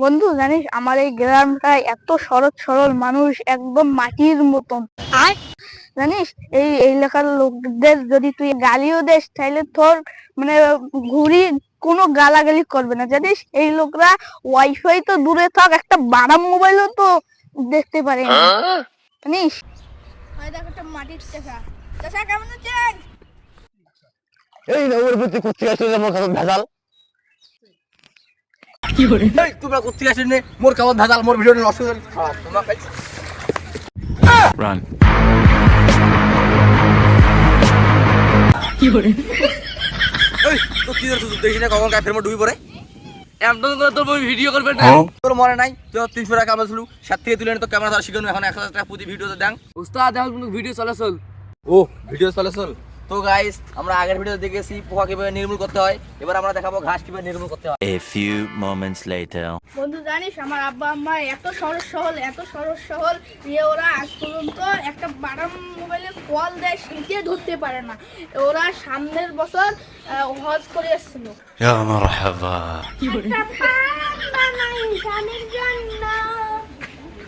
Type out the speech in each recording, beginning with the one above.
বন্ধু জানিস আমার এই গ্রামটা এত সরল সরল মানুষ একদম মাটির মতন। জানিস এই এলাকার লোকদের যদি তুই গালিও দেস তাহলে তোর মানে ঘুরি কোনো গালাগালি করবে না। জানিস এই লোকরা ওয়াইফাই তো দূরে থাক, একটা বারাম মোবাইলও তো দেখতে পারে না। জানিস দেখ একটা মাটির চাষা। চাষা কেমন আছেন? এই না ওর প্রতি কুত্তি আসলে মোর খাবার ভেজাল কি করে এই তোমরা কুত্তি আসলে মোর খাবার ভেজাল মোর ভিডিও নষ্ট করে খারাপ তোমরা রান কি করে এই তো কি করছিস দেখি না কখন গায়ে ফের ডুবি পড়ে এমন করে তোর ভিডিও করবে না তোর মনে নাই তুই 300 টাকা কামাইছিল 7 থেকে তুলে তো ক্যামেরা ধরা শিখানো এখন 1000 টাকা প্রতি ভিডিওতে দেন উস্তাদ এখন ভিডিও চলাচল ও ভিডিও চলেছিল তো গাইস আমরা আগের ভিডিও দেখেছি পোকা কিভাবে নির্মূল করতে হয়, এবার আমরা দেখাবো ঘাস কিভাবে নির্মূল করতে হয়। A few moments later. বন্ধু জানিস আমার আব্বা আম্মা এত সরল সহল যে ওরা আজ পর্যন্ত একটা বারাম মোবাইলে কল দেয় সেটা ধরতে পারে না। ওরা সামনের বছর হজ করে এসেছিল। Ya marhaba. কি করে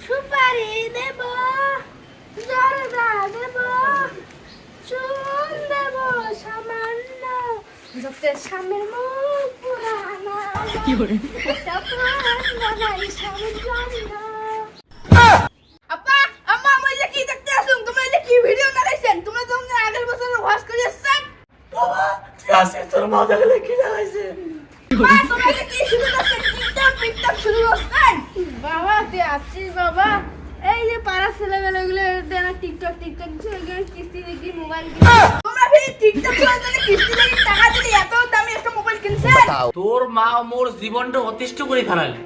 সুপারি দেব, জর্দা দেব, চুন দেব সামান্য, যাতে স্বামীর মুখ পুরানা। কি করে আপা আম্মা আমি যে কি দেখতে আসুন, তোমরা যে কি ভিডিও লাগাইছেন, তোমরা তো আগের বছর ওয়াশ করে এসেছেন। বাবা তুই আসে তোর মা দেখলে কি লাগাইছেন? মা তোমরা যে কি শুরু করছেন, টিকটক শুরু করছেন? বাবা তুই আসছিস বাবা, এই যে পাড়া ছেলেমেয়েগুলো দেনা টিকটক কিস্তি দেখি মোবাইল কিনে তোমরা ফির টিকটক করে কিস্তি দেখি টাকা দিলে এত দামি একটা মোবাইল কিনছেন? তোর মা মোর জীবনটা অতিষ্ঠ করে ফেলালি।